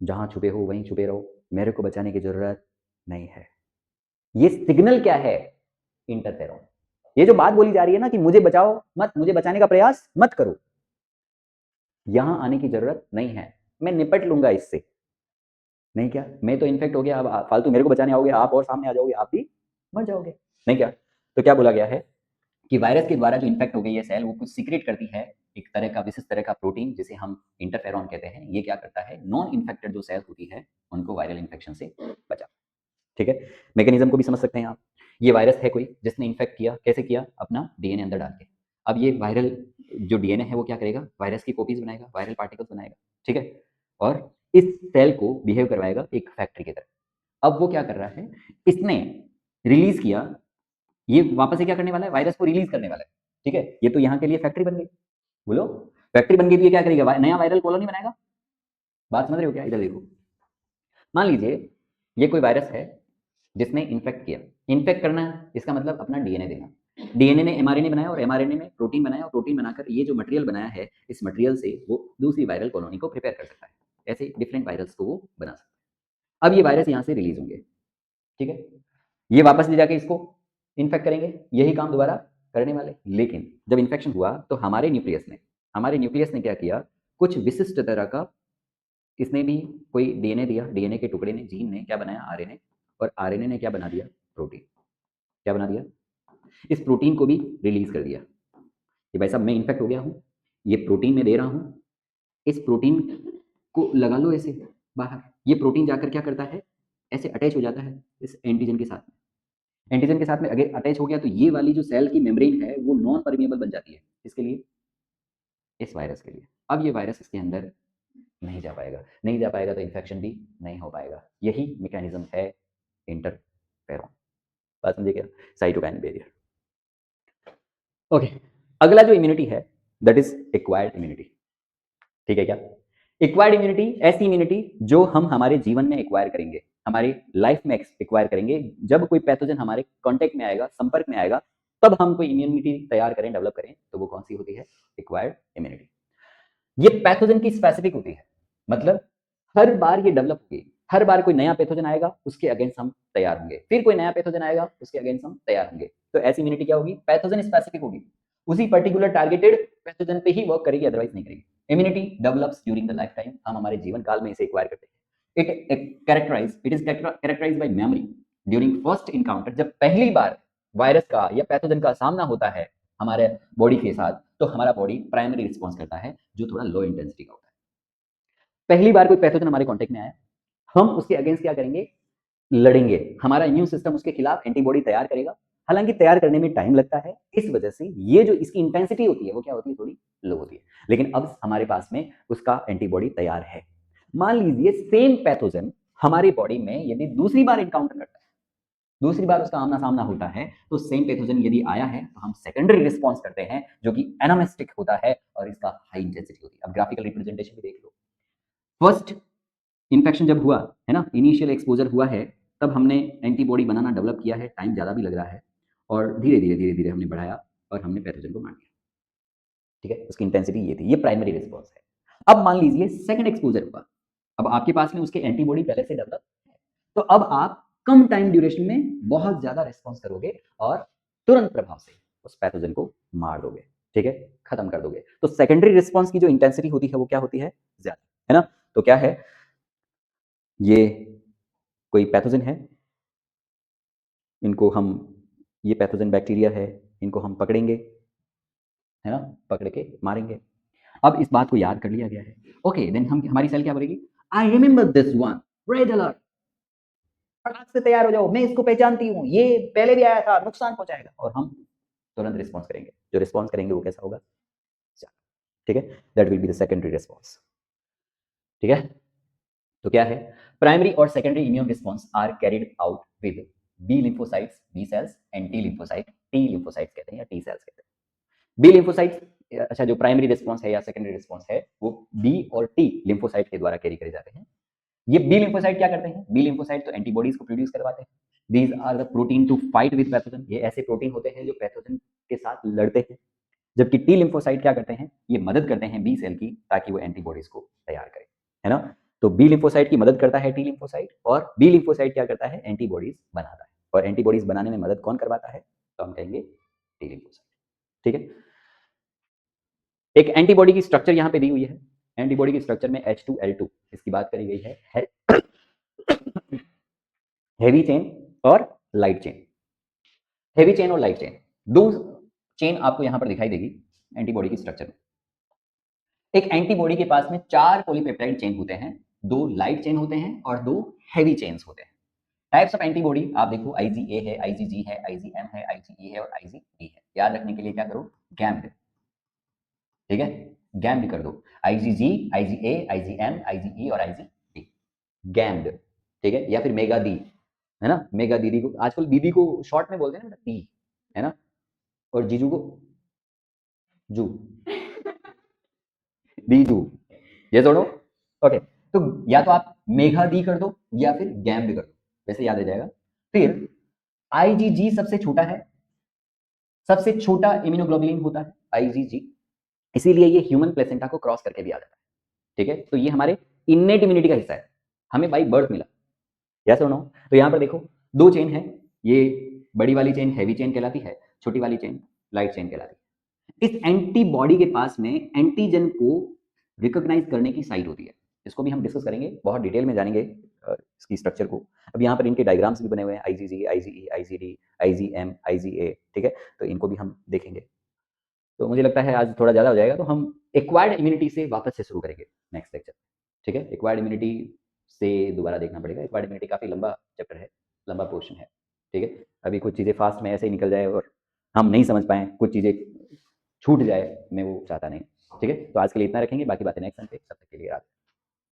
जहां छुपे हो वहीं छुपे रहो, मेरे को बचाने की जरूरत नहीं है। ये सिग्नल क्या है, इंटरफेरॉन। ये जो बात बोली जा रही है ना कि मुझे बचाओ मत, मुझे बचाने का प्रयास मत करो, यहां आने की जरूरत नहीं है, मैं निपट लूंगा इससे, नहीं क्या, मैं तो इन्फेक्ट हो गया, अब फालतू मेरे को बचाने आओगे आप और सामने आ जाओगे, आप भी मर जाओगे, नहीं क्या। तो क्या बोला गया है कि वायरस के द्वारा जो इन्फेक्ट हो गई है सेल, वो कुछ सीक्रेट करती है, एक तरह का विशिष्ट तरह का प्रोटीन जिसे हम इंटरफेरॉन कहते हैं। ये क्या करता है, नॉन इन्फेक्टेड जो सेल होती है उनको वायरल इन्फेक्शन से बचा, ठीक है। मैकेनिज्म को भी समझ सकते हैं आप। ये वायरस है कोई जिसने इन्फेक्ट किया, कैसे किया, अपना डीएनए अंदर डाल के। अब ये वायरल जो डीएनए है वो क्या करेगा, वायरस की कॉपीज बनाएगा, वायरल पार्टिकल्स बनाएगा, ठीक है, और इस सेल को बिहेव करवाएगा एक फैक्ट्री की तरह। अब वो क्या कर रहा है, इसने रिलीज किया, ये वापस से क्या करने वाला है, वायरस को रिलीज करने वाला है, ठीक है। ये तो यहाँ के लिए फैक्ट्री बन गई, बोलो, फैक्ट्री बन गई तो ये क्या करेगा, नया वायरल कॉलोनी बनाएगा। बात समझ रहे हो क्या, इधर देखो, मान लीजिए ये कोई वायरस है, जिसने इन्फेक्ट किया। इन्फेक्ट करना इसका मतलब अपना डीएनए देना। डीएनए ने एमआरएनए बनाया और एमआरएनए ने प्रोटीन बनाया और प्रोटीन बनाकर ये जो मटेरियल बनाया है, इस मटेरियल से वो दूसरी वायरल कॉलोनी को प्रिपेयर कर सकता है। ऐसे डिफरेंट वायरस को वो बना सकता है। अब ये वायरस यहाँ से रिलीज होंगे, ठीक है, ये वापस ले जाके इसको इन्फेक्ट करेंगे, यही काम दोबारा करने वाले। लेकिन जब इन्फेक्शन हुआ तो हमारे न्यूक्लियस ने क्या किया, कुछ विशिष्ट तरह का इसने भी कोई डीएनए दिया, डीएनए के टुकड़े ने, जीन ने क्या बनाया, आरएनए, और आरएनए ने क्या बना दिया, प्रोटीन। क्या बना दिया, इस प्रोटीन को भी रिलीज कर दिया कि भाई साहब मैं इन्फेक्ट हो गया हूँ, ये प्रोटीन मैं दे रहा हूँ, इस प्रोटीन को लगा लो ऐसे बाहर। ये प्रोटीन जाकर क्या करता है, ऐसे अटैच हो जाता है इस एंटीजन के साथ में। एंटीजन के साथ में अगर अटैच हो गया तो ये वाली जो सेल की मेम्ब्रेन है वो नॉन परमिएबल बन जाती है। इसके लिए, इस वायरस के लिए। अब ये वायरस इसके अंदर नहीं जा पाएगा, नहीं जा पाएगा तो इन्फेक्शन भी नहीं हो पाएगा। यही मैकेनिज्म है इंटरफेरॉन। बात समझिए क्या, साइटोकाइन बैरियर। ओके, अगला जो इम्यूनिटी है दैट इज एक्वायर्ड इम्यूनिटी। ठीक है क्या, एक्वायर्ड इम्यूनिटी ऐसी इम्यूनिटी जो हम हमारे जीवन में एक्वायर करेंगे, हमारी लाइफ में एक्वायर करेंगे। जब कोई पैथोजन हमारे कांटेक्ट में आएगा, संपर्क में आएगा, तब हम कोई इम्यूनिटी तैयार करें, डेवलप करें, तो वो कौन सी होती है, एक्वायर्ड इम्यूनिटी। ये पैथोजन की स्पेसिफिक होती है, मतलब हर बार ये डेवलप होगी, हर बार कोई नया पैथोजन आएगा उसके अगेंस्ट हम तैयार होंगे, फिर कोई नया पैथोजन आएगा उसके अगेंस्ट हम तैयार होंगे। तो ऐसी इम्यूनिटी क्या होगी, पैथोजन स्पेसिफिक होगी, उसी पर्टिकुलर टारगेटेड पैथोजन पे ही वर्क करेगी, अदरवाइज नहीं करेगी। Immunity develops during the life time, हम हमारे जीवन काल में इसे एक्वायर करते हैं। It is characterised by memory during first encounter. जब पहली बार वायरस का या पैथोजन का सामना होता है हमारे बॉडी के साथ, तो हमारा बॉडी प्राइमरी रिस्पॉन्स करता है जो थोड़ा लो इंटेंसिटी का होता है। पहली बार कोई पैथोजन हमारे कांटेक्ट में आया, हम उसके अगेंस्ट क्या करेंगे, लड़ेंगे। हमारा इम्यून सिस्टम उसके खिलाफ एंटीबॉडी तैयार करेगा। हालांकि तैयार करने में टाइम लगता है, इस वजह से ये जो इसकी इंटेंसिटी होती है वो क्या होती है, थोड़ी लो होती है। लेकिन अब हमारे पास में उसका एंटीबॉडी तैयार है। मान लीजिए सेम पैथोजन हमारी बॉडी में यदि दूसरी बार इनकाउंटर करता है, दूसरी बार उसका आमना सामना होता है, तो सेम पैथोजन यदि आया है तो हम सेकेंडरी रिस्पॉन्स करते हैं जो कि एनामिस्टिक होता है और इसका हाई इंटेंसिटी होती है। अब ग्राफिकल रिप्रेजेंटेशन भी देख लो। फर्स्ट इन्फेक्शन जब हुआ है ना, इनिशियल एक्सपोजर हुआ है, तब हमने एंटीबॉडी बनाना डेवलप किया है, टाइम ज़्यादा भी लग रहा है, और धीरे धीरे हमने बढ़ाया और हमने पैथोजन को मार दिया। ठीक है, उसकी इंटेंसिटी ये थी, ये प्राइमरी रिस्पॉन्स है। अब मान लीजिए सेकंड एक्सपोजर हुआ, अब आपके पास में उसके एंटीबॉडी पहले से डेवलप है, तो अब आप कम टाइम ड्यूरेशन में बहुत ज्यादा रिस्पॉन्स करोगे और तुरंत प्रभाव से उस पैथोजन को मार दोगे। ठीक है, खत्म कर दोगे। तो सेकेंडरी रिस्पॉन्स की जो इंटेंसिटी होती है वो क्या होती है, ज्यादा, है ना। तो क्या है, ये कोई पैथोजन है, इनको हम, ये पैथोजन बैक्टीरिया है, इनको हम पकड़ेंगे, है ना, पकड़ के मारेंगे। अब इस बात को याद कर लिया गया है, ओके देन हम, हमारी सेल क्या बोलेगी, I remember this one, red alert, फटाक से तैयार हो जाओ, मैं इसको पहचानती हूँ, ये पहले भी आया था, नुकसान पहुंचाएगा, और हम तुरंत रिस्पॉन्स करेंगे। जो रिस्पॉन्स करेंगे वो कैसा होगा, ठीक है, that will be the secondary response. ठीक है, तो क्या है, प्राइमरी और secondary immune response are carried out with B lymphocytes, B cells, and T lymphocyte, T lymphocytes कहते हैं या टी सेल्स कहते हैं। बी लिम्फोसाइट्स, अच्छा जो प्राइमरी रिस्पॉन्स है या सेकेंडरी रिस्पॉन्स है वो बी और टी लिम्फोसाइट के द्वारा कैरी करे जाते हैं। ये बी लिम्फोसाइट क्या करते हैं, बी लिम्फोसाइट तो एंटीबॉडीज को प्रोड्यूस करवाते हैं। These are the protein to fight with pathogen, ये ऐसे प्रोटीन होते हैं जो पैथोजन के साथ लड़ते हैं। जबकि टी लिम्फोसाइट क्या करते हैं, ये मदद करते हैं बी सेल की ताकि वो एंटीबॉडीज को तैयार करे, है ना। तो बी लिम्फोसाइट की मदद करता है टी लिम्फोसाइट, और बी लिम्फोसाइट क्या करता है, एंटीबॉडीज बनाता है, और एंटीबॉडीज बनाने में मदद कौन करवाता है, तो हम कहेंगे टी लिम्फोसाइट। ठीक है, एक एंटीबॉडी की स्ट्रक्चर यहाँ पे दी हुई है। एंटीबॉडी की स्ट्रक्चर में H2L2 इसकी बात करी गई है, हेवी चेन और लाइट चेन। हेवी चेन और लाइट चेन, दो चेन आपको यहां पर दिखाई देगी एंटीबॉडी की स्ट्रक्चर में। एक एंटीबॉडी के पास में 4 पॉलीपेप्टाइड चेन होते हैं, 2 लाइट चेन होते हैं और 2 हेवी चेन्स होते हैं। टाइप्स ऑफ एंटीबॉडी आप देखो, IgA है, IgG है, IgM है, IgE है और IgD है। याद रखने के लिए क्या करो, गैम्ड, ठीक है, गैम्ड कर दो, IgG, IgA, IgM, IgE और IgD, गैम्ड। ठीक है, या फिर मेगा डी, है ना, मेगा दीदी को आजकल दीदी को शॉर्ट में बोलते हैं ना, टी, है ना, और जीजू को जू, दीजू, ये दोनों। ओके, तो या तो आप मेघा दी कर दो या फिर गैम्ड कर दो, वैसे याद आ जाएगा। फिर आईजीजी सबसे छोटा है, सबसे छोटा इम्यूनोग्लोबुलिन होता है आईजीजी, इसीलिए ये ह्यूमन प्लेसेंटा को क्रॉस करके भी आ जाता है। ठीक है, तो ये हमारे इनेट इम्यूनिटी का हिस्सा है, हमें बाई बर्थ मिला। यस और नो? तो यहाँ पर देखो दो चेन है, ये बड़ी वाली चेन हैवी चेन कहलाती है, छोटी वाली चेन लाइट चेन कहलाती है। इस एंटीबॉडी के पास में एंटीजन को रिकॉग्नाइज करने की साइट होती है, इसको भी हम डिस्कस करेंगे, बहुत डिटेल में जानेंगे इसकी स्ट्रक्चर को। अब यहाँ पर इनके डायग्राम्स भी बने हुए हैं, IgG, IgE, IgD, IgM, IgA, ठीक है, तो इनको भी हम देखेंगे। तो मुझे लगता है आज थोड़ा ज़्यादा हो जाएगा, तो हम एक्वायर्ड इम्यूनिटी से वापस से शुरू करेंगे नेक्स्ट लेक्चर। ठीक है, एक्वायर्ड इम्यूनिटी से दोबारा देखना पड़ेगा, एक्वायर्ड इम्यूनिटी काफ़ी लंबा चैप्टर है, लंबा पोर्शन है। ठीक है, अभी कुछ चीज़ें फास्ट में ऐसे ही निकल जाए और हम नहीं समझ पाएँ, कुछ चीज़ें छूट जाए, मैं वो चाहता नहीं। ठीक है, तो आज के लिए इतना रखेंगे, बाकी बातें नेक्स्ट टाइम पे, तब तक के लिए राधे।